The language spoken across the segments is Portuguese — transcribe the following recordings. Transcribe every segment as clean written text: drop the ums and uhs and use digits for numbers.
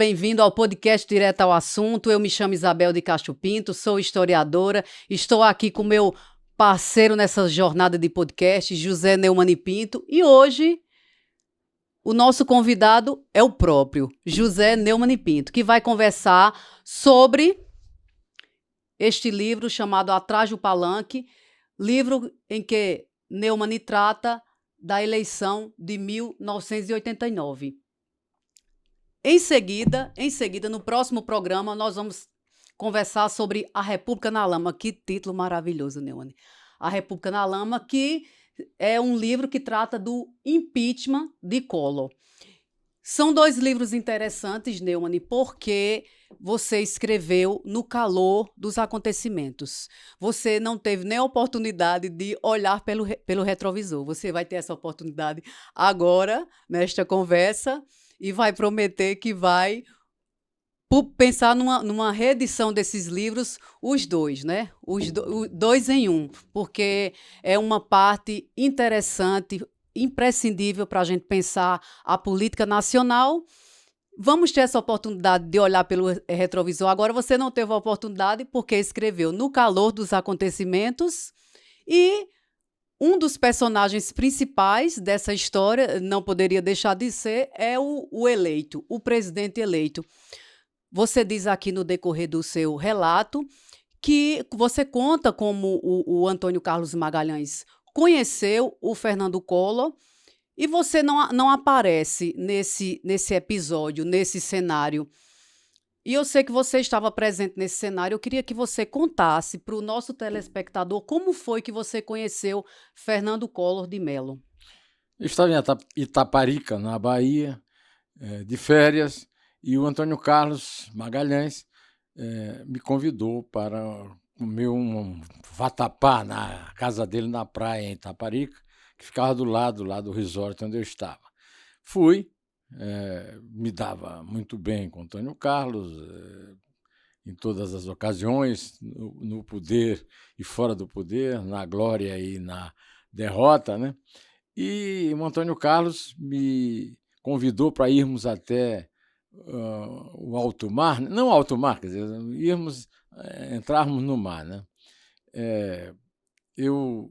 bem-vindo ao podcast Direto ao Assunto. Eu me chamo Isabel de Castro Pinto, sou historiadora, estou aqui com meu parceiro nessa jornada de podcast, José Neumani Pinto, e hoje o nosso convidado é o próprio José Neumani Pinto, que vai conversar sobre este livro chamado Atrás do Palanque, livro em que Neumani trata da eleição de 1989. Em seguida, no próximo programa, nós vamos conversar sobre A República na Lama. Que título maravilhoso, Neumani. A República na Lama, que é um livro que trata do impeachment de Collor. São dois livros interessantes, Neumani, porque você escreveu no calor dos acontecimentos. Você não teve nem a oportunidade de olhar pelo retrovisor. Você vai ter essa oportunidade agora, nesta conversa, e vai prometer que vai pensar numa reedição desses livros, os dois, né? Dois em um, porque é uma parte interessante, imprescindível para a gente pensar a política nacional. Vamos ter essa oportunidade de olhar pelo retrovisor. Agora você não teve a oportunidade porque escreveu no calor dos acontecimentos e um dos personagens principais dessa história, não poderia deixar de ser, é o eleito, o presidente eleito. Você diz aqui no decorrer do seu relato que você conta como o Antônio Carlos Magalhães conheceu o Fernando Collor e você não aparece nesse episódio, nesse cenário. E eu sei que você estava presente nesse cenário. Eu queria que você contasse para o nosso telespectador como foi que você conheceu Fernando Collor de Mello. Eu estava em Itaparica, na Bahia, de férias, e o Antônio Carlos Magalhães me convidou para comer um vatapá na casa dele na praia, em Itaparica, que ficava do lado lá do resort onde eu estava. Fui, me dava muito bem com o Antônio Carlos, em todas as ocasiões, no poder e fora do poder, na glória e na derrota, né? E o Antônio Carlos me convidou para irmos até o alto mar, não alto mar, quer dizer, entrarmos no mar, né? Eu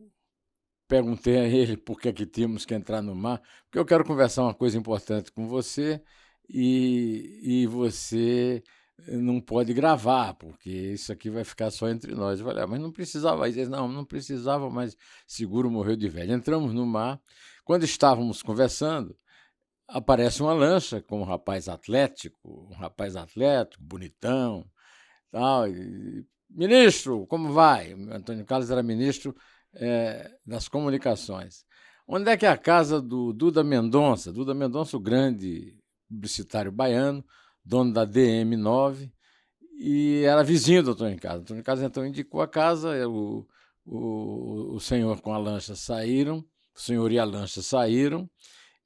perguntei a ele por que tínhamos que entrar no mar, porque eu quero conversar uma coisa importante com você e você não pode gravar, porque isso aqui vai ficar só entre nós. Eu falei, mas não precisava. Aí ele disse, não precisava, mas seguro morreu de velho. Entramos no mar. Quando estávamos conversando, aparece uma lancha com um rapaz atlético, bonitão, tal. E, ministro, como vai? Antônio Carlos era ministro das comunicações. Onde é que é a casa do Duda Mendonça? Duda Mendonça, o grande publicitário baiano, dono da DM9, e era vizinho do Antônio Carlos. Antônio Carlos então indicou a casa, o senhor com a lancha saíram, o senhor e a lancha saíram,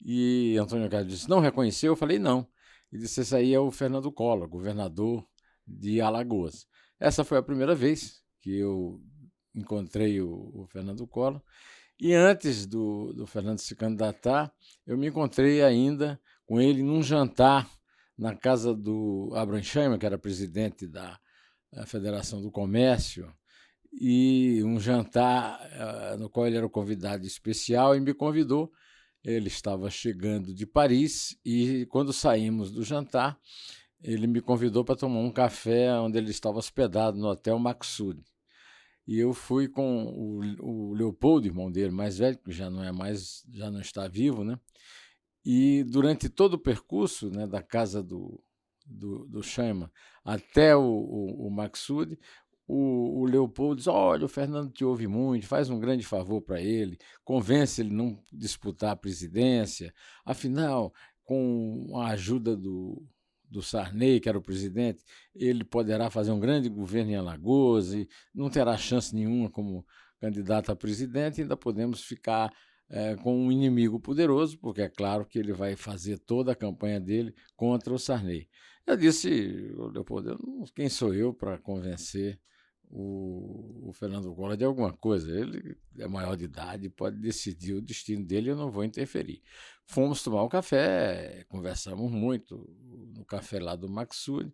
e Antônio Carlos disse, não reconheceu? Eu falei, não. Ele disse, esse aí é o Fernando Collor, governador de Alagoas. Essa foi a primeira vez que eu encontrei o Fernando Collor. E antes do Fernando se candidatar, eu me encontrei ainda com ele num jantar na casa do Abraham Scheimer, que era presidente da Federação do Comércio, e um jantar no qual ele era o convidado especial e me convidou. Ele estava chegando de Paris e, quando saímos do jantar, ele me convidou para tomar um café onde ele estava hospedado, no Hotel Maxud. E eu fui com o Leopoldo, irmão dele, mais velho, que já não está vivo, né? E durante todo o percurso, né, da casa do Scheimer até o Maxud, o Leopoldo diz, olha, o Fernando te ouve muito, faz um grande favor para ele, convence ele a não disputar a presidência, afinal, com a ajuda do Sarney, que era o presidente, ele poderá fazer um grande governo em Alagoas e não terá chance nenhuma como candidato a presidente, ainda podemos ficar com um inimigo poderoso, porque é claro que ele vai fazer toda a campanha dele contra o Sarney. Eu disse, Leopoldo, quem sou eu para convencer o Fernando Collor de alguma coisa. Ele é maior de idade, pode decidir o destino dele, eu não vou interferir. Fomos tomar um café, conversamos muito no café lá do Maxud.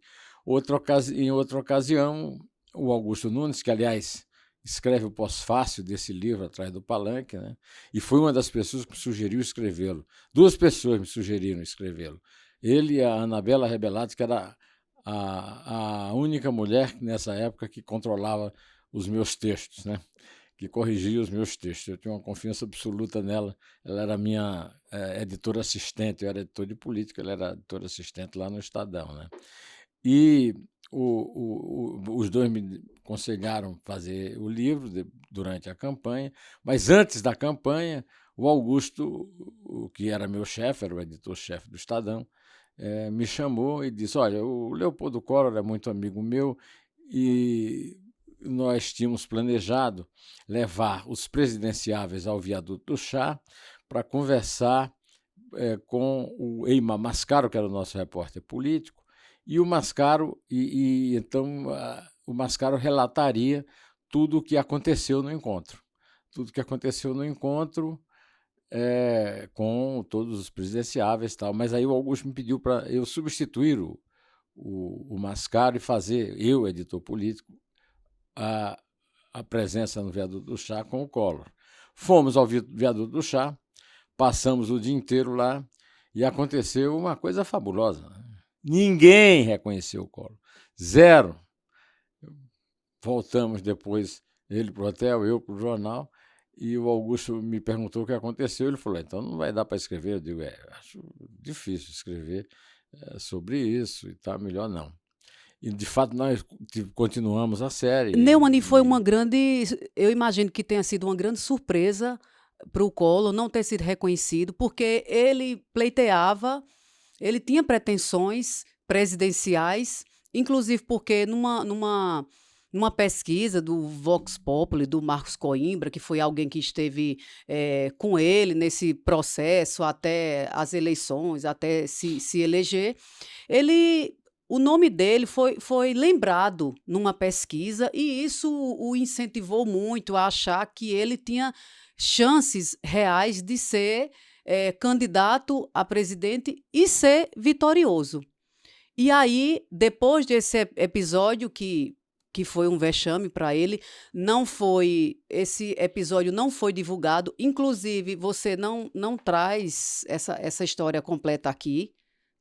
Em outra ocasião, o Augusto Nunes, que, aliás, escreve o pós-fácil desse livro, Atrás do Palanque, né? E foi uma das pessoas que me sugeriu escrevê-lo. Duas pessoas me sugeriram escrevê-lo. Ele e a Anabela Rebelato, que era a única mulher nessa época que controlava os meus textos, né? Que corrigia os meus textos. Eu tinha uma confiança absoluta nela. Ela era minha editora assistente, eu era editor de política, ela era editora assistente lá no Estadão, né? E os dois me aconselharam fazer o livro durante a campanha, mas antes da campanha, o Augusto, que era meu chefe, era o editor-chefe do Estadão, me chamou e disse: olha, o Leopoldo Collor é muito amigo meu e nós tínhamos planejado levar os presidenciáveis ao Viaduto do Chá para conversar com o Eymar Mascaro, que era o nosso repórter político, e o Mascaro, então o Mascaro relataria tudo o que aconteceu no encontro. Tudo que aconteceu no encontro com todos os presidenciáveis e tal. Mas aí o Augusto me pediu para eu substituir o Mascaro e fazer, eu, editor político, a presença no Viaduto do Chá com o Collor. Fomos ao Viaduto do Chá, passamos o dia inteiro lá e aconteceu uma coisa fabulosa. Ninguém reconheceu o Collor. Zero. Voltamos depois, ele para o hotel, eu para o jornal, e o Augusto me perguntou o que aconteceu. Ele falou: então não vai dar para escrever. Eu digo: acho difícil escrever sobre isso e tal, melhor não. E, de fato, nós continuamos a série. Neumann foi uma grande, eu imagino que tenha sido uma grande surpresa para o Collor não ter sido reconhecido, porque ele pleiteava, ele tinha pretensões presidenciais, inclusive porque numa pesquisa do Vox Populi, do Marcos Coimbra, que foi alguém que esteve com ele nesse processo até as eleições, até se eleger, o nome dele foi lembrado numa pesquisa e isso o incentivou muito a achar que ele tinha chances reais de ser candidato a presidente e ser vitorioso. E aí, depois desse episódio que foi um vexame para ele, esse episódio não foi divulgado, inclusive você não traz essa história completa aqui,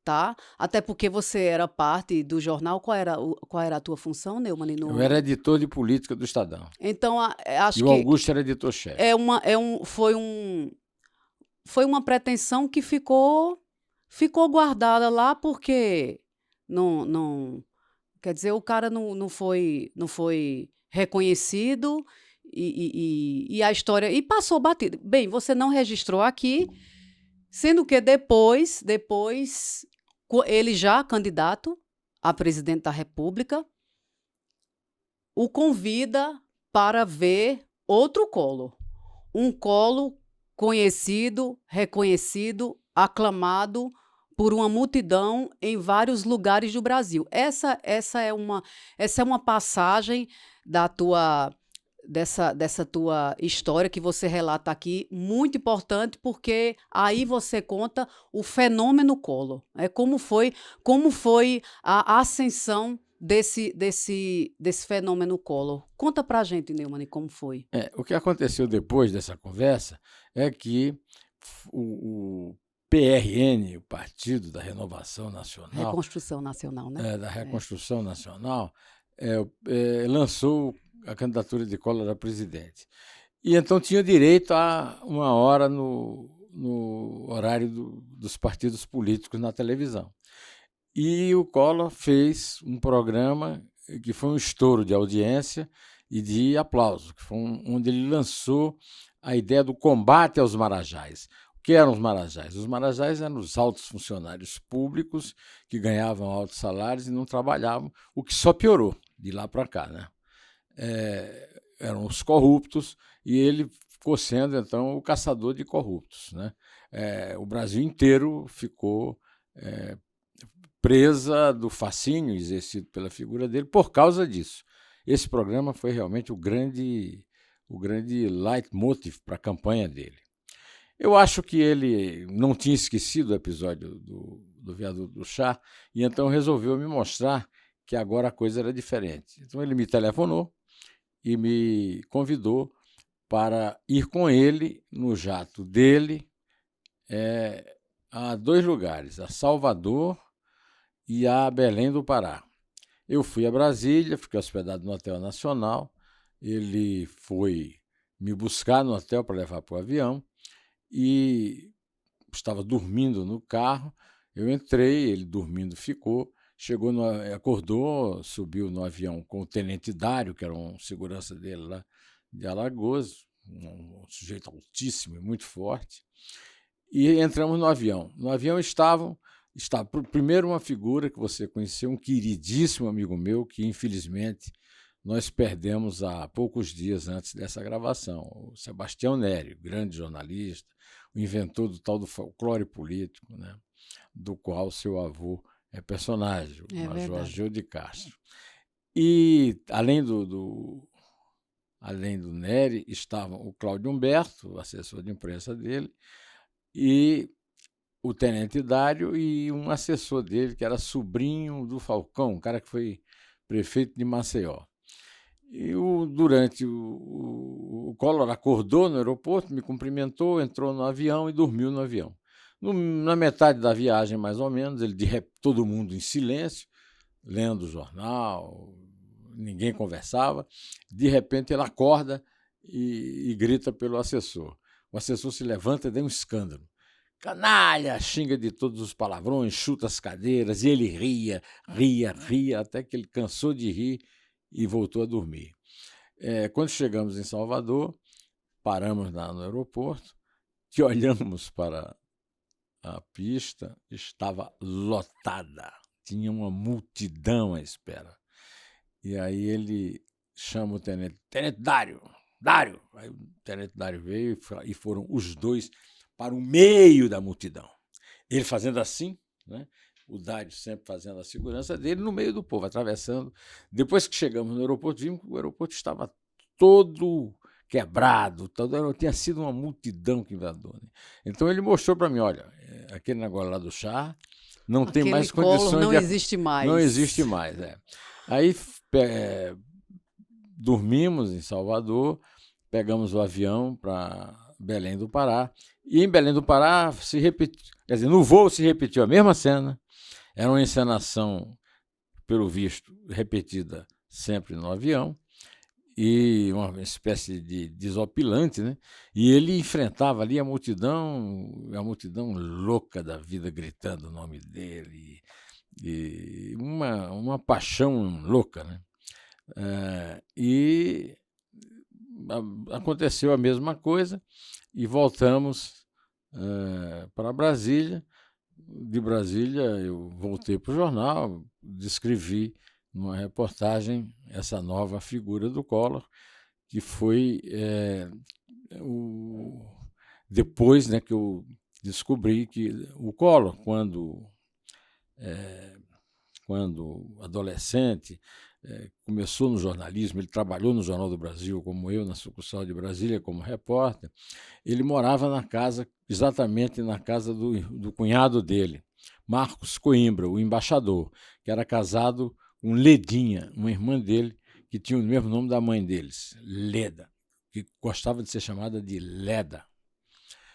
tá? Até porque você era parte do jornal. Qual era a tua função, Neumann? Eu era editor de política do Estadão. Então, acho que... E o Augusto era editor-chefe. Foi uma pretensão que ficou guardada lá porque não quer dizer, o cara não foi reconhecido e a história... E passou batido. Bem, você não registrou aqui, sendo que depois ele já candidato a presidente da República, o convida para ver outro Collor. Um Collor conhecido, reconhecido, aclamado por uma multidão em vários lugares do Brasil. Essa é uma passagem dessa tua história que você relata aqui, muito importante, porque aí você conta o fenômeno Collor. Como foi a ascensão desse fenômeno Collor. Conta pra gente, Neumann, como foi. O que aconteceu depois dessa conversa é que o PRN, o Partido da Renovação Nacional... Reconstrução Nacional, né? Da Reconstrução Nacional, lançou a candidatura de Collor a presidente. E então tinha direito a uma hora no horário dos partidos políticos na televisão. E o Collor fez um programa que foi um estouro de audiência e de aplauso, que foi onde ele lançou a ideia do combate aos marajás. O que eram os marajás? Os marajás eram os altos funcionários públicos que ganhavam altos salários e não trabalhavam, o que só piorou de lá para cá, né? Eram os corruptos e ele ficou sendo, então, o caçador de corruptos, né? O Brasil inteiro ficou presa do fascínio exercido pela figura dele por causa disso. esse programa foi realmente o grande leitmotiv para a campanha dele. Eu acho que ele não tinha esquecido o episódio do viaduto do chá, e então resolveu me mostrar que agora a coisa era diferente. Então ele me telefonou e me convidou para ir com ele no jato dele a 2 lugares, a Salvador e a Belém do Pará. Eu fui a Brasília, fiquei hospedado no Hotel Nacional, ele foi me buscar no hotel para levar para o avião e estava dormindo no carro, eu entrei, ele dormindo ficou, acordou, subiu no avião com o Tenente Dário, que era um segurança dele lá de Alagoas, um sujeito altíssimo e muito forte, e entramos no avião. No avião estava primeiro uma figura que você conheceu, um queridíssimo amigo meu, que infelizmente nós perdemos há poucos dias antes dessa gravação, o Sebastião Neri, grande jornalista, o inventor do tal do folclore político, né, do qual seu avô é personagem, o Major Gil de Castro. E, além do Neri, estavam o Cláudio Humberto, o assessor de imprensa dele, e o Tenente Dário e um assessor dele, que era sobrinho do Falcão, um cara que foi prefeito de Maceió. E durante o Collor acordou no aeroporto, me cumprimentou, entrou no avião e dormiu no avião. Na metade da viagem, mais ou menos, todo mundo em silêncio, lendo o jornal, ninguém conversava. De repente, ele acorda e grita pelo assessor. O assessor se levanta e dá um escândalo. Canalha! Xinga de todos os palavrões, chuta as cadeiras, e ele ria, até que ele cansou de rir e voltou a dormir. Quando chegamos em Salvador, paramos no aeroporto, que olhamos para a pista, estava lotada, tinha uma multidão à espera. E aí ele chama o Tenente Dário! Aí o Tenente Dário veio e foram os dois para o meio da multidão. Ele fazendo assim, né? O Dário sempre fazendo a segurança dele, no meio do povo, atravessando. Depois que chegamos no aeroporto, vimos que o aeroporto estava todo quebrado, tinha sido uma multidão que invadiu. Né? Então ele mostrou para mim, olha, aquele negócio lá do chá não tem mais condições não existe mais. Não existe mais. Aí dormimos em Salvador, pegamos o avião para Belém do Pará, e em Belém do Pará se repetiu, quer dizer, no voo se repetiu a mesma cena, era uma encenação, pelo visto, repetida sempre no avião, e uma espécie de desopilante, né? E ele enfrentava ali a multidão louca da vida, gritando o nome dele, e uma paixão louca, né? E aconteceu a mesma coisa, e voltamos para Brasília. De Brasília, eu voltei para o jornal, descrevi numa reportagem essa nova figura do Collor, que foi depois, né, que eu descobri que o Collor, quando adolescente, começou no jornalismo, ele trabalhou no Jornal do Brasil, como eu, na sucursal de Brasília, como repórter. Ele morava exatamente na casa do cunhado dele, Marcos Coimbra, o embaixador, que era casado com Ledinha, uma irmã dele, que tinha o mesmo nome da mãe deles, Leda, que gostava de ser chamada de Leda,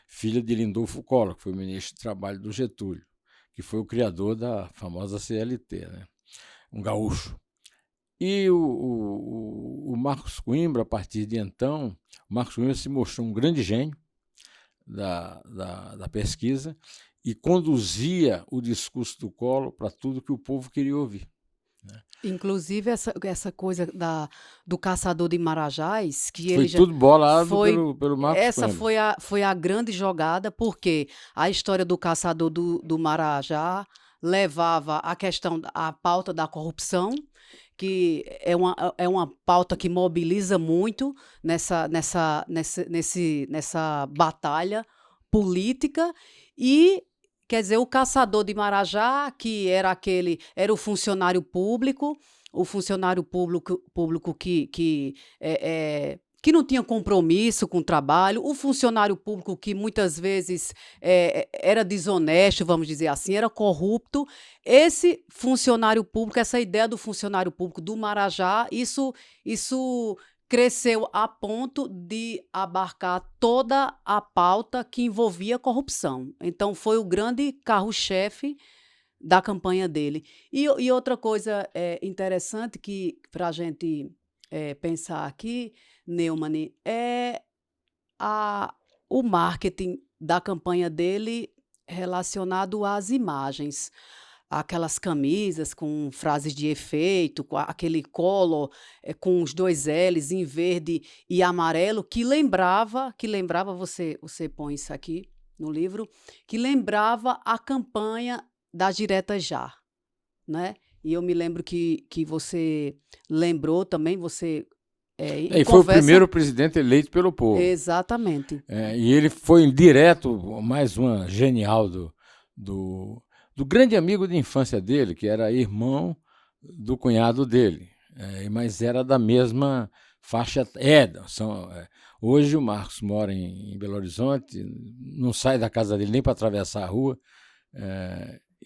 filha de Lindolfo Collor, que foi o ministro do Trabalho do Getúlio, que foi o criador da famosa CLT, né? Um gaúcho. E o Marcos Coimbra, a partir de então, o Marcos Coimbra se mostrou um grande gênio da pesquisa e conduzia o discurso do Collor para tudo que o povo queria ouvir. Né? Inclusive essa coisa do caçador de Marajás, que foi ele já tudo bolado pelo Marcos essa Coimbra. foi a grande jogada, porque a história do caçador do Marajá levava a pauta da corrupção, que é uma pauta que mobiliza muito nessa batalha política, e quer dizer, o caçador de Marajá, que era o funcionário público que não tinha compromisso com o trabalho, o funcionário público que muitas vezes era desonesto, vamos dizer assim, era corrupto. Esse funcionário público, essa ideia do funcionário público do Marajá, isso cresceu a ponto de abarcar toda a pauta que envolvia corrupção. Então, foi o grande carro-chefe da campanha dele. E outra coisa interessante que para a gente pensar aqui, Neumann, é o marketing da campanha dele relacionado às imagens. Aquelas camisas com frases de efeito, com aquele colo com os 2 L's em verde e amarelo, que lembrava você põe isso aqui no livro, que lembrava a campanha das Diretas Já, né? E eu me lembro que você lembrou também, você em E foi o conversa. primeiro presidente eleito pelo povo. Exatamente. E ele foi direto, mais uma genial do grande amigo de infância dele, que era irmão do cunhado dele, mas era da mesma faixa. Hoje o Marcos mora em Belo Horizonte, não sai da casa dele nem para atravessar a rua,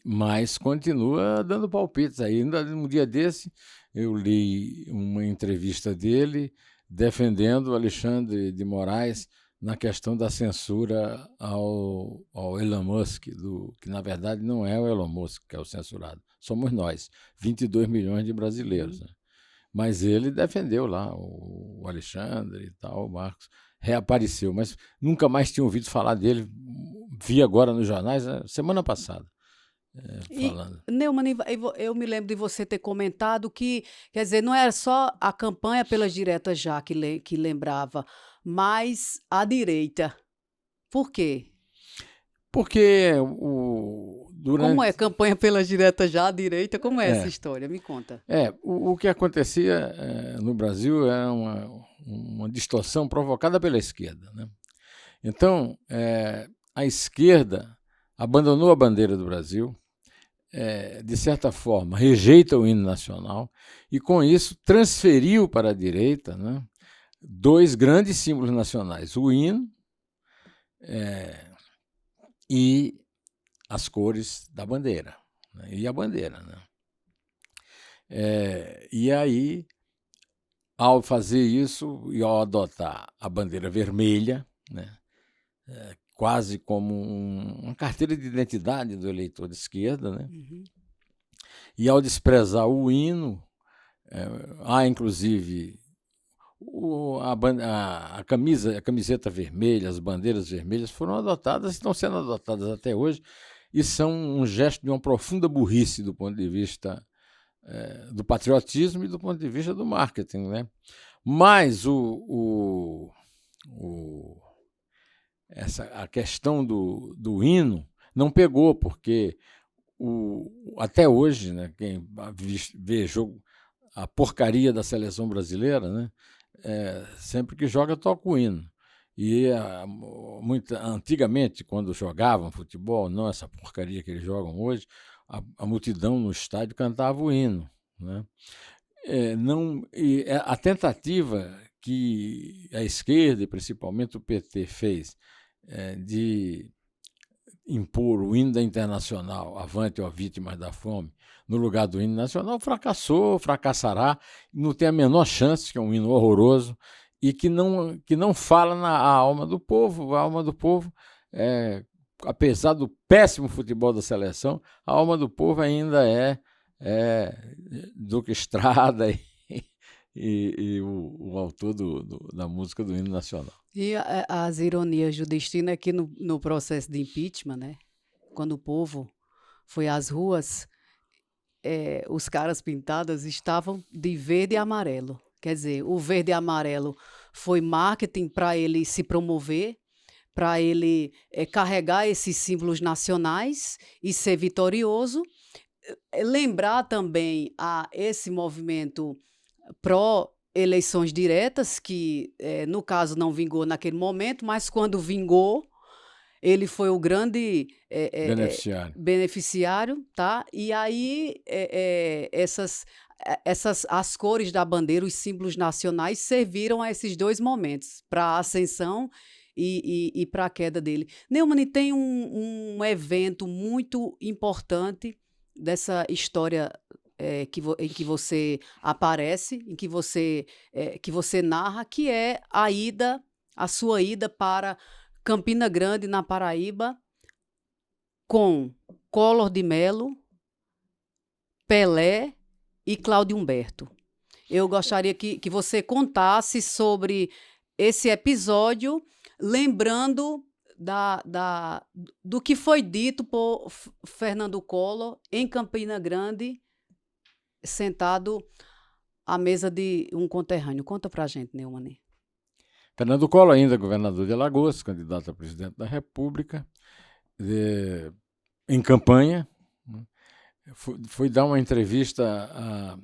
mas continua dando palpites. Ainda um dia desse eu li uma entrevista dele defendendo o Alexandre de Moraes na questão da censura ao Elon Musk, que na verdade não é o Elon Musk que é o censurado, somos nós, 22 milhões de brasileiros. Né? Mas ele defendeu lá o Alexandre e tal, o Marcos reapareceu, mas nunca mais tinha ouvido falar dele, vi agora nos jornais, semana passada. Falando. Neumann, eu me lembro de você ter comentado que, quer dizer, não era só a campanha pelas Diretas Já que lembrava, mas a direita. Por quê? Porque Como é campanha pelas Diretas Já, a direita? Como é essa história? Me conta. O que acontecia no Brasil era uma distorção provocada pela esquerda. Né? Então, a esquerda abandonou a bandeira do Brasil, de certa forma, rejeita o hino nacional e, com isso, transferiu para a direita, né, 2 grandes símbolos nacionais, o hino e as cores da bandeira, né, e a bandeira. Né. E aí, ao fazer isso e ao adotar a bandeira vermelha, né, quase como uma carteira de identidade do eleitor de esquerda, né? Uhum. E ao desprezar o hino, há inclusive a camiseta vermelha, as bandeiras vermelhas foram adotadas, estão sendo adotadas até hoje, e são um gesto de uma profunda burrice do ponto de vista do patriotismo e do ponto de vista do marketing. Né? Mas a questão do hino não pegou, porque até hoje, né, quem vê a porcaria da seleção brasileira, né, sempre que joga toca o hino. E antigamente, quando jogavam futebol, não essa porcaria que eles jogam hoje, a multidão no estádio cantava o hino. Né? A tentativa que a esquerda, e principalmente o PT, fez de impor o hino da Internacional, Avante, ó vítimas da fome, no lugar do hino nacional, fracassará, não tem a menor chance, que é um hino horroroso, e que não fala na alma do povo. A alma do povo, apesar do péssimo futebol da seleção, a alma do povo ainda é Duque Estrada e o autor da música do hino nacional. E as ironias do destino é que no processo de impeachment, né, quando o povo foi às ruas, os caras pintados estavam de verde e amarelo. Quer dizer, o verde e amarelo foi marketing para ele se promover, para ele carregar esses símbolos nacionais e ser vitorioso. Lembrar também a esse movimento pró-eleições diretas, que no caso não vingou naquele momento, mas quando vingou, ele foi o grande beneficiário. tá? E aí as cores da bandeira, os símbolos nacionais serviram a esses dois momentos, para a ascensão e para a queda dele. Neumann, tem um evento muito importante dessa história em que você aparece, em que você narra, que é a sua ida para Campina Grande, na Paraíba, com Collor de Mello, Pelé e Cláudio Humberto. Eu gostaria que você contasse sobre esse episódio, lembrando do que foi dito por Fernando Collor em Campina Grande, sentado à mesa de um conterrâneo. Conta pra gente, Neumann. Fernando Collor, ainda governador de Alagoas, candidato a presidente da República, em campanha, foi dar uma entrevista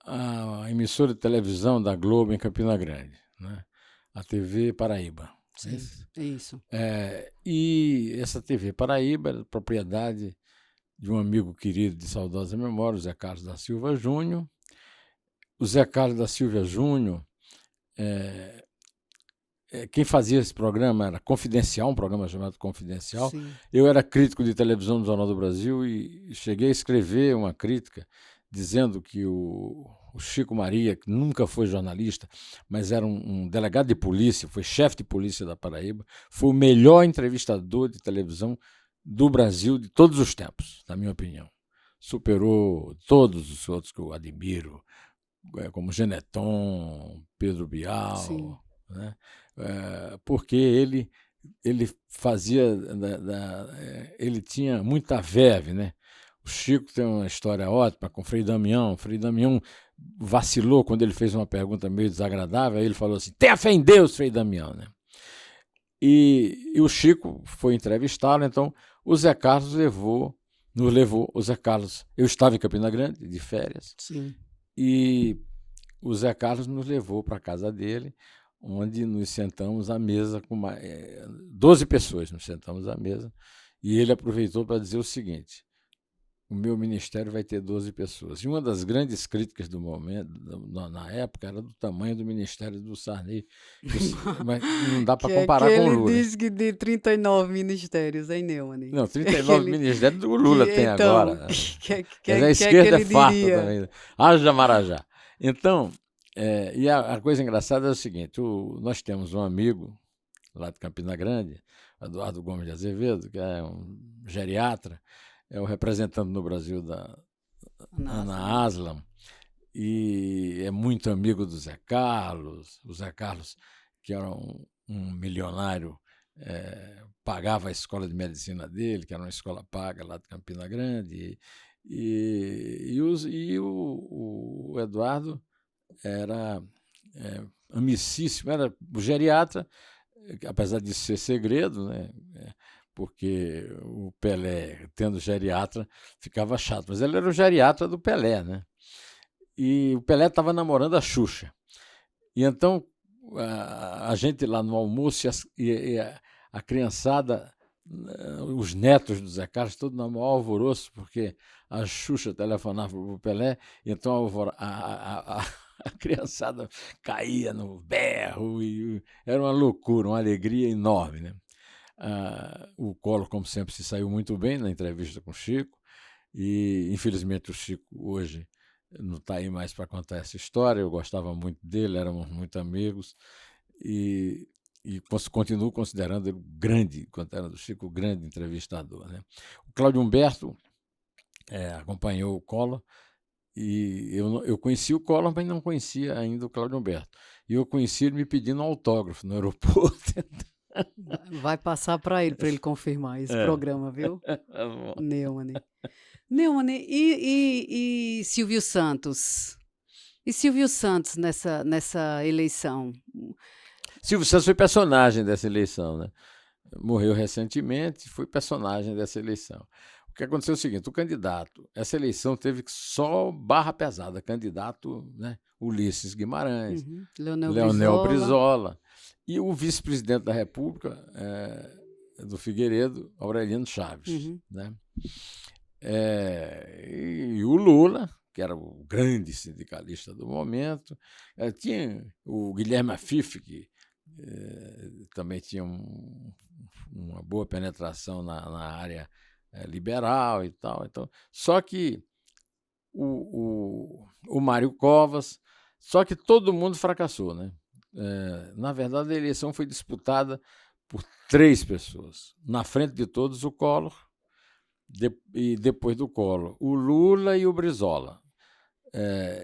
à emissora de televisão da Globo em Campina Grande, né? A TV Paraíba. Sim, é isso. E essa TV Paraíba era propriedade de um amigo querido de saudosa memória, o Zé Carlos da Silva Júnior. O Zé Carlos da Silva Júnior, quem fazia esse programa era Confidencial, um programa chamado Confidencial. Sim. Eu era crítico de televisão do Jornal do Brasil e cheguei a escrever uma crítica dizendo que o Chico Maria, que nunca foi jornalista, mas era um delegado de polícia, foi chefe de polícia da Paraíba, foi o melhor entrevistador de televisão do Brasil de todos os tempos, na minha opinião. Superou todos os outros que eu admiro, como Geneton, Pedro Bial, né? Porque ele fazia, ele tinha muita verve, né? O Chico tem uma história ótima com o Frei Damião. O Frei Damião vacilou quando ele fez uma pergunta meio desagradável, aí ele falou assim: tenha fé em Deus, Frei Damião, né? E o Chico foi entrevistá-lo, então o Zé Carlos nos levou. O Zé Carlos, eu estava em Campina Grande, de férias, sim, e o Zé Carlos nos levou para a casa dele, onde nos sentamos à mesa com 12 pessoas, nos sentamos à mesa, e ele aproveitou para dizer o seguinte: o meu ministério vai ter 12 pessoas. E uma das grandes críticas do momento, na época, era do tamanho do ministério do Sarney. Mas não dá para comparar com o Lula. Ele disse que de 39 ministérios, hein, Neumann? Não, 39 ministérios do Lula tem então, agora. Que a esquerda é farta diria? também. Haja Marajá. Então, e a coisa engraçada é o seguinte: nós temos um amigo lá de Campina Grande, Eduardo Gomes de Azevedo, que é um geriatra, é o representante no Brasil da Ana Aslam, e é muito amigo do Zé Carlos. O Zé Carlos, que era um milionário, pagava a escola de medicina dele, que era uma escola paga lá de Campina Grande, e o Eduardo era amicíssimo, era o geriatra, apesar de ser segredo, né? Porque o Pelé, tendo geriatra, ficava chato. Mas ele era o geriatra do Pelé, né? E o Pelé estava namorando a Xuxa. E então, a gente lá no almoço, e a criançada, os netos do Zé Carlos, todos no maior alvoroço, porque a Xuxa telefonava para o Pelé, e então a criançada caía no berro, e era uma loucura, uma alegria enorme, né? O Collor, como sempre, se saiu muito bem na entrevista com o Chico, e infelizmente o Chico hoje não está aí mais para contar essa história. Eu gostava muito dele, éramos muito amigos, e continuo considerando ele grande, considerando o Chico grande entrevistador, né? O Cláudio Humberto acompanhou o Collor, e eu conheci o Collor, mas não conhecia ainda o Cláudio Humberto, e eu conheci ele me pedindo um autógrafo no aeroporto. Vai passar para ele confirmar esse programa, viu? Neumann. Neumann, e Silvio Santos? E Silvio Santos nessa eleição? Silvio Santos foi personagem dessa eleição, né? Morreu recentemente, foi personagem dessa eleição. O que aconteceu é o seguinte: o candidato, essa eleição teve só barra pesada, candidato, né? Ulisses Guimarães, Leonel Brizola, e o vice-presidente da República, do Figueiredo, Aureliano Chaves. Uhum. Né? E o Lula, que era o grande sindicalista do momento, tinha o Guilherme Afif, que também tinha uma boa penetração na área liberal e tal. Então, só que o Mário Covas, só que todo mundo fracassou, né? Na verdade, a eleição foi disputada por 3 pessoas. Na frente de todos, o Collor, e depois do Collor, o Lula e o Brizola.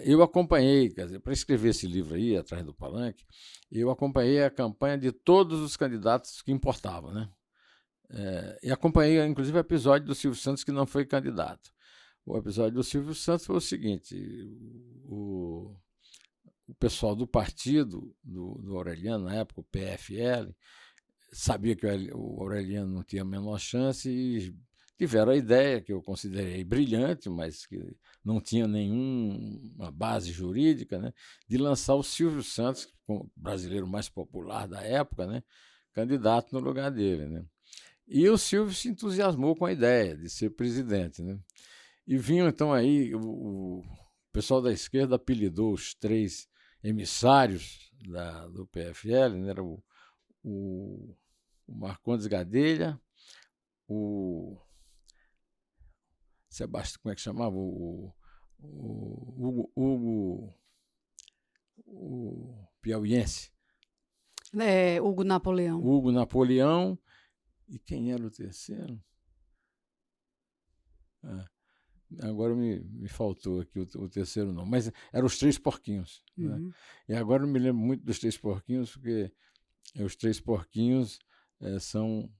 Eu acompanhei, quer dizer, para escrever esse livro aí, Atrás do Palanque, eu acompanhei a campanha de todos os candidatos que importavam, né? E acompanhei, inclusive, o episódio do Silvio Santos, que não foi candidato. O episódio do Silvio Santos foi o seguinte: o pessoal do partido do Aureliano, na época, o PFL, sabia que o Aureliano não tinha a menor chance e tiveram a ideia, que eu considerei brilhante, mas que não tinha nenhuma base jurídica, né, de lançar o Silvio Santos, o brasileiro mais popular da época, né, candidato no lugar dele. Né. E o Silvio se entusiasmou com a ideia de ser presidente. Né. E vinham, então, aí, o pessoal da esquerda apelidou os 3 emissários do PFL, né, era o Marcondes Gadelha, o Sebastião, como é que chamava? O piauiense. Hugo Napoleão. Hugo Napoleão. E quem era o terceiro? Agora me faltou aqui o terceiro nome, mas eram os 3 porquinhos. Né? E agora eu me lembro muito dos 3 porquinhos, porque os 3 porquinhos são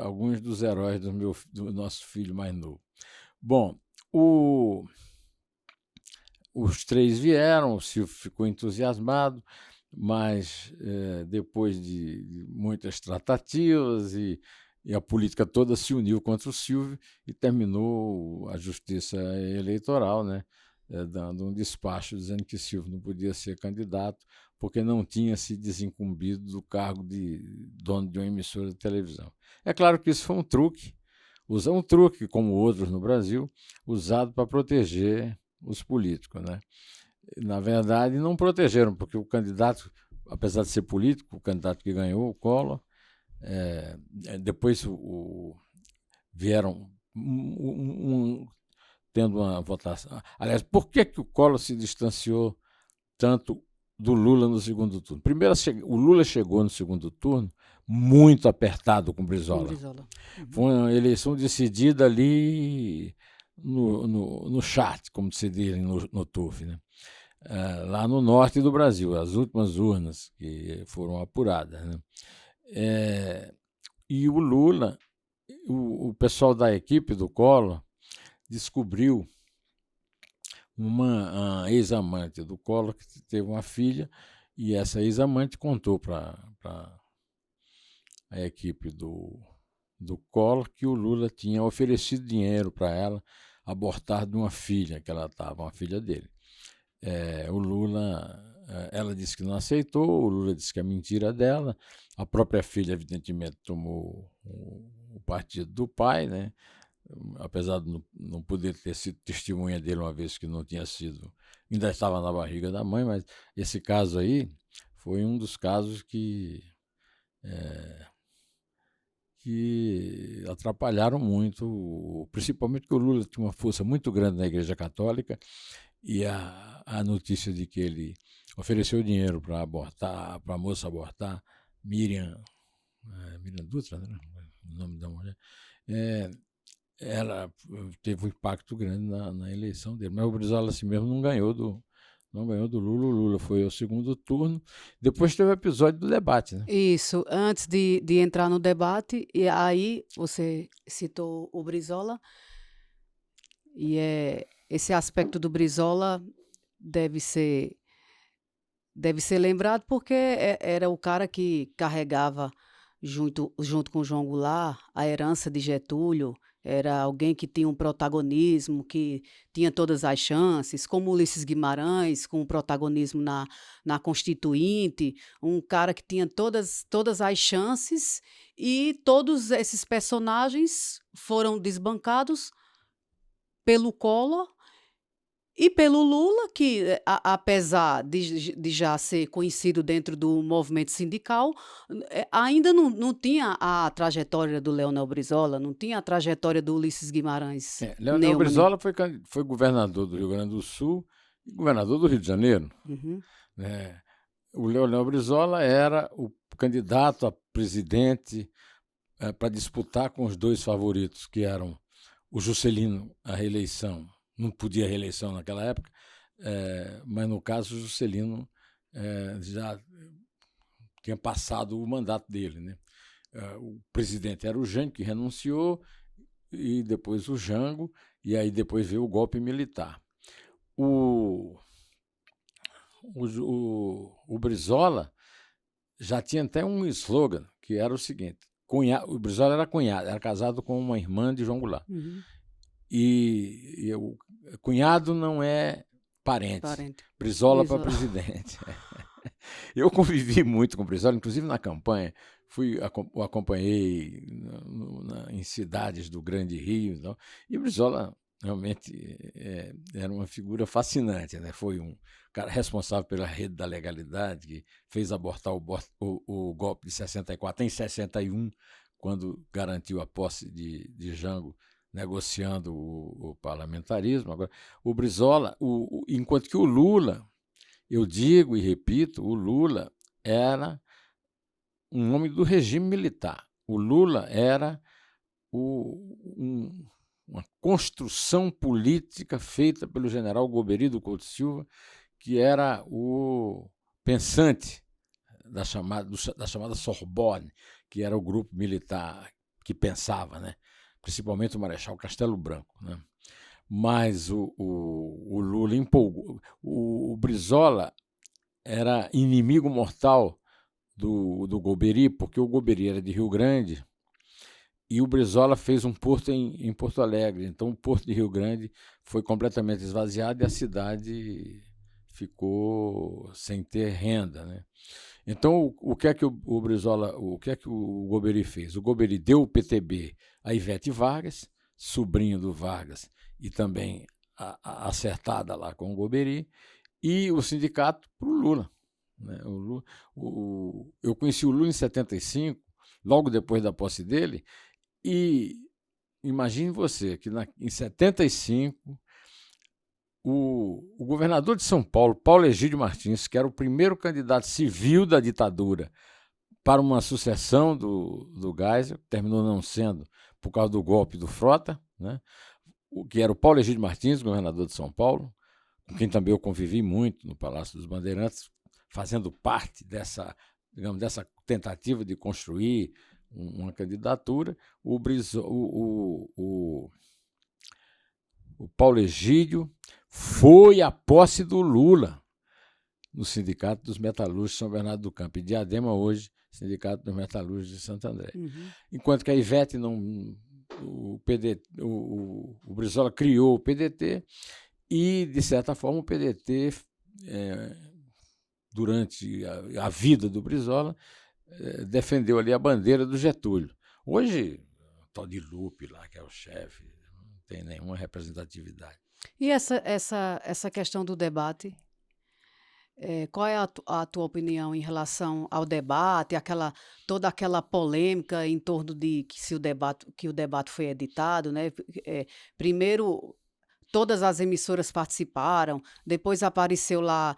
alguns dos heróis do nosso filho mais novo. Bom, os 3 vieram, o Silvio ficou entusiasmado, mas depois de muitas tratativas e a política toda se uniu contra o Silvio e terminou a justiça eleitoral, né, dando um despacho dizendo que Silvio não podia ser candidato porque não tinha se desincumbido do cargo de dono de uma emissora de televisão. É claro que isso foi um truque, como outros no Brasil, usado para proteger os políticos. Né? Na verdade, não protegeram, porque o candidato, apesar de ser político, o candidato que ganhou, o Collor, depois vieram tendo uma votação. Aliás, por que o Collor se distanciou tanto do Lula no segundo turno? Primeiro, o Lula chegou no segundo turno muito apertado com o Brizola. Foi uma eleição decidida ali no chat, como se diz no TUF, né? Lá no norte do Brasil, as últimas urnas que foram apuradas. Né? E o Lula, o pessoal da equipe do Collor descobriu uma ex-amante do Collor que teve uma filha, e essa ex-amante contou para a equipe do Collor que o Lula tinha oferecido dinheiro para ela abortar de uma filha que ela estava, uma filha dele. O Lula, ela disse que não aceitou, o Lula disse que é mentira dela, a própria filha, evidentemente, tomou o partido do pai, né? Apesar de não poder ter sido testemunha dele uma vez que não tinha sido, ainda estava na barriga da mãe, mas esse caso aí foi um dos casos que atrapalharam muito, principalmente porque o Lula tinha uma força muito grande na Igreja Católica, e a notícia de que ele ofereceu dinheiro para abortar, para a moça abortar, Miriam Dutra, né? O nome da mulher, ela teve um impacto grande na eleição dele. Mas o Brizola assim mesmo não ganhou do Lula. O Lula foi ao segundo turno. Depois teve o episódio do debate. Né? Isso, antes de entrar no debate, e aí você citou o Brizola, e esse aspecto do Brizola deve ser lembrado porque era o cara que carregava junto com João Goulart a herança de Getúlio Era alguém que tinha um protagonismo, que tinha todas as chances, como Ulisses Guimarães, com o protagonismo na Constituinte, um cara que tinha todas as chances, e todos esses personagens foram desbancados pelo Collor e pelo Lula, que, apesar de já ser conhecido dentro do movimento sindical, ainda não tinha a trajetória do Leonel Brizola, não tinha a trajetória do Ulisses Guimarães Leonel Neumann. Brizola foi governador do Rio Grande do Sul e governador do Rio de Janeiro. Uhum. Né? O Leonel Brizola era o candidato a presidente para disputar com os dois favoritos, que eram o Juscelino, a reeleição. Não podia reeleição naquela época, mas no caso o Juscelino já tinha passado o mandato dele. Né? O presidente era o Jânio, que renunciou, e depois o Jango, e aí depois veio o golpe militar. O Brizola já tinha até um slogan, que era o seguinte: o Brizola era cunhado, era casado com uma irmã de João Goulart. Uhum. E o cunhado não é parente. Brizola para presidente. Eu convivi muito com o Brizola, inclusive na campanha. O acompanhei em cidades do Grande Rio. Então, e o Brizola realmente era uma figura fascinante. Né? Foi um cara responsável pela rede da legalidade, que fez abortar o golpe de 64 em 61, quando garantiu a posse de Jango, negociando o parlamentarismo. Agora, o Brizola, enquanto que o Lula, eu digo e repito, o Lula era um homem do regime militar. O Lula era uma construção política feita pelo general Golbery do Couto Silva, que era o pensante da chamada Sorbonne, que era o grupo militar que pensava, né? Principalmente o Marechal Castelo Branco. Né? Mas o Lula empolgou. O Brizola era inimigo mortal do Golbery, porque o Golbery era de Rio Grande e o Brizola fez um porto em Porto Alegre. Então o porto de Rio Grande foi completamente esvaziado e a cidade ficou sem ter renda. Né? Então, o que é que o Brizola, o que é que o Golbery fez? O Golbery deu o PTB a Ivete Vargas, sobrinho do Vargas, e também acertada lá com o Golbery, e o sindicato para o Lula. Né? Eu conheci o Lula em 75, logo depois da posse dele, e imagine você que em 75 o governador de São Paulo, Paulo Egídio Martins, que era o primeiro candidato civil da ditadura para uma sucessão do Geisel, terminou não sendo por causa do golpe do Frota, né? Que era o Paulo Egídio Martins, governador de São Paulo, com quem também eu convivi muito no Palácio dos Bandeirantes, fazendo parte dessa tentativa de construir uma candidatura. O Paulo Egídio foi a posse do Lula no Sindicato dos Metalúrgicos de São Bernardo do Campo, e Diadema hoje, Sindicato dos Metalúrgicos de Santo André. Uhum. Enquanto que a Ivete o Brizola criou o PDT e, de certa forma, o PDT, durante a vida do Brizola, defendeu ali a bandeira do Getúlio. Hoje, o tal de Lupe lá, que é o chefe, não tem nenhuma representatividade. E essa questão do debate? Qual é a tua opinião em relação ao debate, toda aquela polêmica em torno de que o debate foi editado, né? Primeiro, todas as emissoras participaram, depois apareceu lá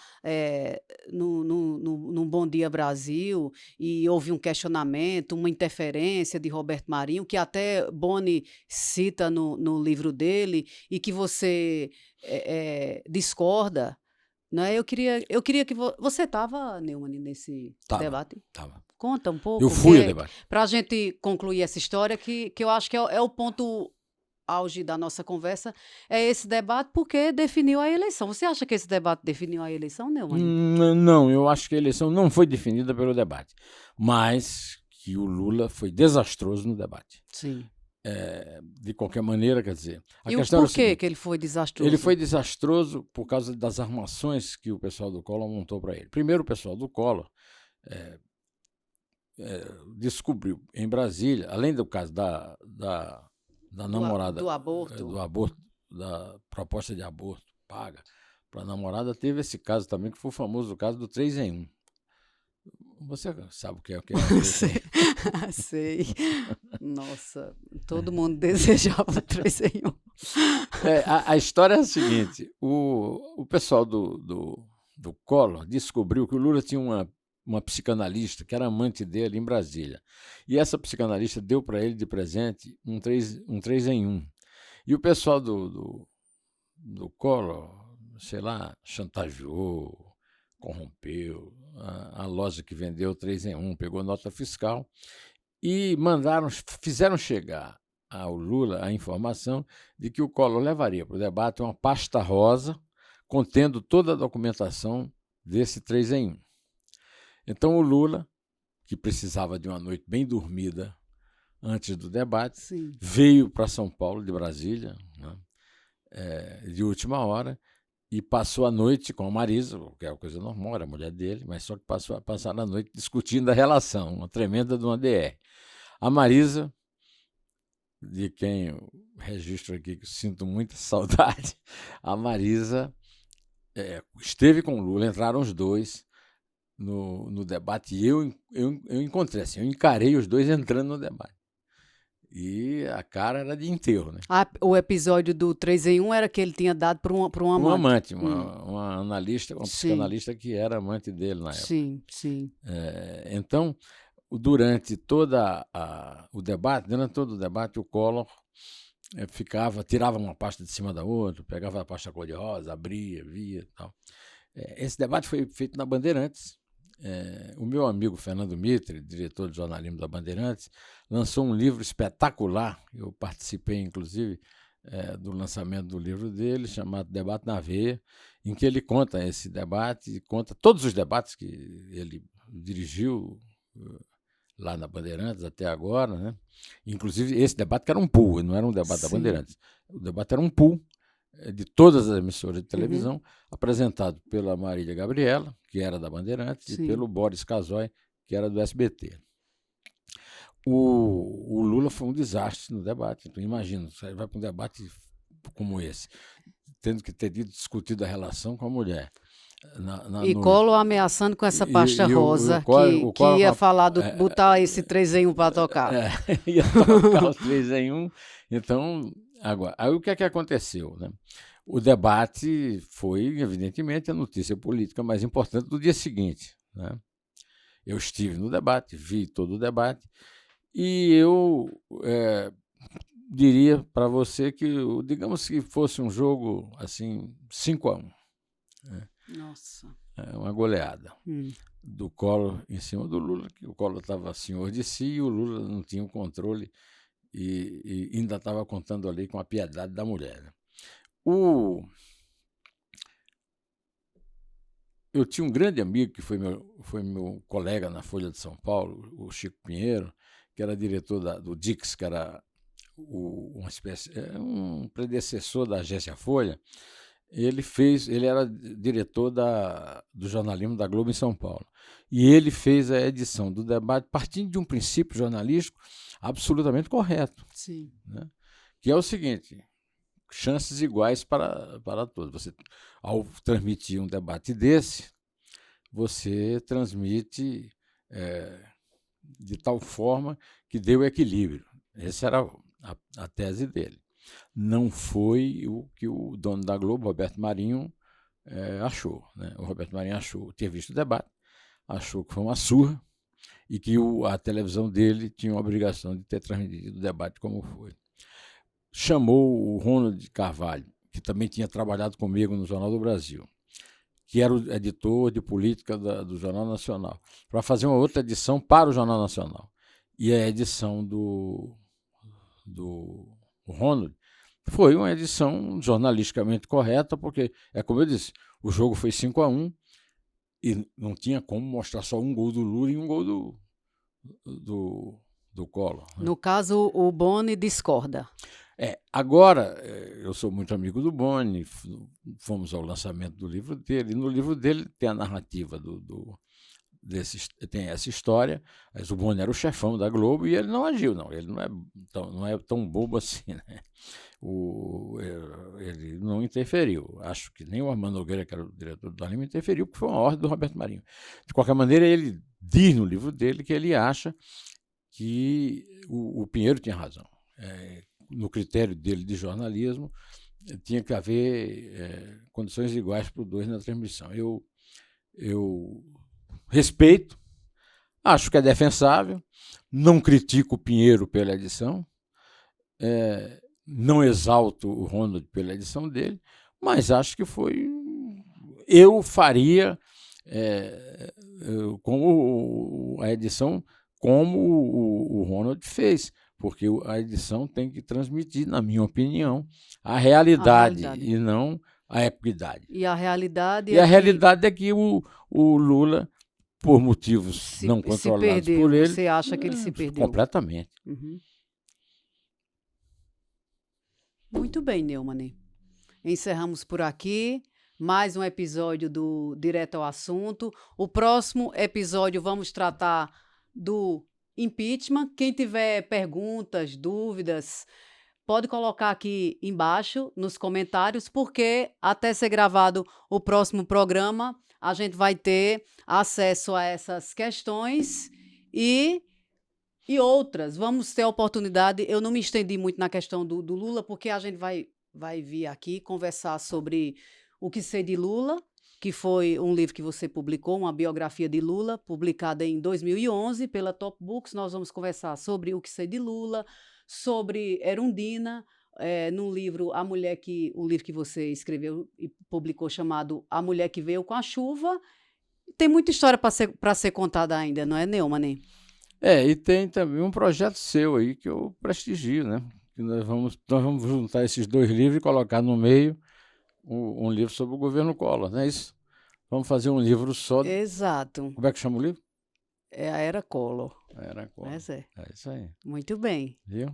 no Bom Dia Brasil, e houve um questionamento, uma interferência de Roberto Marinho, que até Boni cita no livro dele, e que você discorda. Né? Eu queria que você estava, Neumann, nesse debate? Estava. Conta um pouco. Eu fui ao debate. Para a gente concluir essa história, que eu acho que é o ponto auge da nossa conversa, é esse debate, porque definiu a eleição. Você acha que esse debate definiu a eleição, Neumann? Não, eu acho que a eleição não foi definida pelo debate, mas que o Lula foi desastroso no debate. Sim. de qualquer maneira, quer dizer... A E questão era por o que seguinte, que ele foi desastroso? ele foi desastroso por causa das armações que o pessoal do Collor montou para ele. Primeiro, o pessoal do Collor descobriu em Brasília, além do caso da namorada, do aborto. do aborto, da proposta de aborto paga para a namorada, teve esse caso também, que foi o famoso caso do 3 em 1. Você sabe o que é o 3 em 1? Sei. Nossa, todo mundo desejava 3 em 1. A história é a seguinte: o pessoal do Collor descobriu que o Lula tinha uma psicanalista que era amante dele em Brasília. E essa psicanalista deu para ele de presente um 3 em 1. E o pessoal do Collor, sei lá, chantageou, corrompeu a loja que vendeu 3 em 1, pegou nota fiscal e fizeram chegar ao Lula a informação de que o Collor levaria para o debate uma pasta rosa contendo toda a documentação desse 3 em 1. Então o Lula, que precisava de uma noite bem dormida antes do debate, Sim. veio para São Paulo, de Brasília, né, de última hora, e passou a noite com a Marisa, que é uma coisa normal, era a mulher dele, mas só que passaram a noite discutindo a relação, uma tremenda de uma DR. A Marisa, de quem eu registro aqui que sinto muita saudade, a Marisa esteve com o Lula, entraram os dois no debate, e eu encontrei, assim, eu encarei os dois entrando no debate. E a cara era de enterro, né? O episódio do 3 em 1 era que ele tinha dado para um amante. Uma analista, uma psicanalista que era amante dele na época. Sim, sim. Então, durante todo o debate, o Collor tirava uma pasta de cima da outra, pegava a pasta cor-de-rosa, abria, via e tal. Esse debate foi feito na Bandeirantes. O meu amigo Fernando Mitre, diretor de jornalismo da Bandeirantes, lançou um livro espetacular. Eu participei, inclusive, do lançamento do livro dele, chamado Debate na Veia, em que ele conta esse debate, e conta todos os debates que ele dirigiu lá na Bandeirantes até agora, né? Inclusive esse debate que era um pool, não era um debate da Bandeirantes. O debate era um pool de todas as emissoras de televisão, apresentado pela Marília Gabriela, que era da Bandeirantes, e pelo Boris Casoy, que era do SBT. O Lula foi um desastre no debate. Então, imagina, você vai para um debate como esse, tendo que ter discutido a relação com a mulher. Collor ameaçando com essa pasta rosa, que ia falar botar esse 3 em 1 para tocar. Ia tocar os 3 em 1. Então, agora, aí o que é que aconteceu, né? O debate foi, evidentemente, a notícia política mais importante do dia seguinte, né? Eu estive no debate, vi todo o debate, e eu diria para você que, digamos que fosse um jogo assim, 5-1. Né? Nossa. Uma goleada do Collor em cima do Lula, que o Collor estava senhor de si e o Lula não tinha o controle e ainda estava contando ali com a piedade da mulher. Né? Eu tinha um grande amigo que foi meu colega na Folha de São Paulo, o Chico Pinheiro, que era diretor do Dix, que era um predecessor da agência Folha. Ele era diretor do jornalismo da Globo em São Paulo. E ele fez a edição do debate partindo de um princípio jornalístico absolutamente correto. Sim. Né? Que é o seguinte: chances iguais para todos. Você, ao transmitir um debate desse, você transmite de tal forma que dê o equilíbrio. Essa era a tese dele. Não foi o que o dono da Globo, Roberto Marinho, achou. Né? O Roberto Marinho ter visto o debate, achou que foi uma surra e que a televisão dele tinha a obrigação de ter transmitido o debate como foi. Chamou o Ronald Carvalho, que também tinha trabalhado comigo no Jornal do Brasil, que era o editor de política do Jornal Nacional, para fazer uma outra edição para o Jornal Nacional. E a edição do Ronald foi uma edição jornalisticamente correta, porque, como eu disse, o jogo foi 5-1 e não tinha como mostrar só um gol do Lula e um gol do Collor, né? No caso, o Boni discorda. Agora, eu sou muito amigo do Boni, fomos ao lançamento do livro dele, e no livro dele tem a narrativa tem essa história, mas o Boni era o chefão da Globo e ele não agiu, não, ele não é tão bobo assim, né? Ele não interferiu, acho que nem o Armando Nogueira, que era o diretor do Anima, interferiu, porque foi uma ordem do Roberto Marinho. De qualquer maneira, ele diz no livro dele que ele acha que o Pinheiro tinha razão. No critério dele de jornalismo, tinha que haver condições iguais para os dois na transmissão. Eu respeito, acho que é defensável, não critico o Pinheiro pela edição, não exalto o Ronald pela edição dele, mas acho que eu faria como a edição como o Ronald fez, porque a edição tem que transmitir, na minha opinião, a realidade e não a equidade. E a realidade a realidade é que o Lula, por motivos não controlados por ele... Você acha que ele se perdeu? Completamente. Uhum. Muito bem, Neumann. Encerramos por aqui mais um episódio do Direto ao Assunto. O próximo episódio vamos tratar do impeachment. Quem tiver perguntas, dúvidas, pode colocar aqui embaixo nos comentários, porque até ser gravado o próximo programa, a gente vai ter acesso a essas questões e outras. Vamos ter a oportunidade. Eu não me estendi muito na questão do Lula, porque a gente vai vir aqui conversar sobre O Que Sei de Lula, que foi um livro que você publicou, uma biografia de Lula, publicada em 2011 pela Top Books. Nós vamos conversar sobre O Que Sei de Lula, sobre Erundina, no livro o livro que você escreveu e publicou, chamado A Mulher que Veio com a Chuva. Tem muita história para ser contada ainda, não é, Neumann? E tem também um projeto seu aí que eu prestigio, né? Que nós vamos juntar esses dois livros e colocar no meio um livro sobre o governo Collor, não é isso? Vamos fazer um livro só. Exato. Como é que chama o livro? É a Era Collor. A Era Collor. É isso aí. Muito bem. Viu?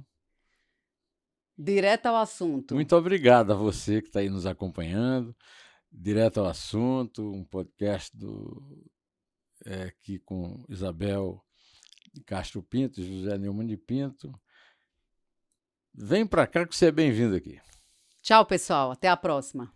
Direto ao assunto. Muito obrigado a você que está aí nos acompanhando. Direto ao Assunto, um podcast aqui com Isabel de Castro Pinto, José Neumann de Pinto. Vem para cá que você é bem-vindo aqui. Tchau, pessoal. Até a próxima.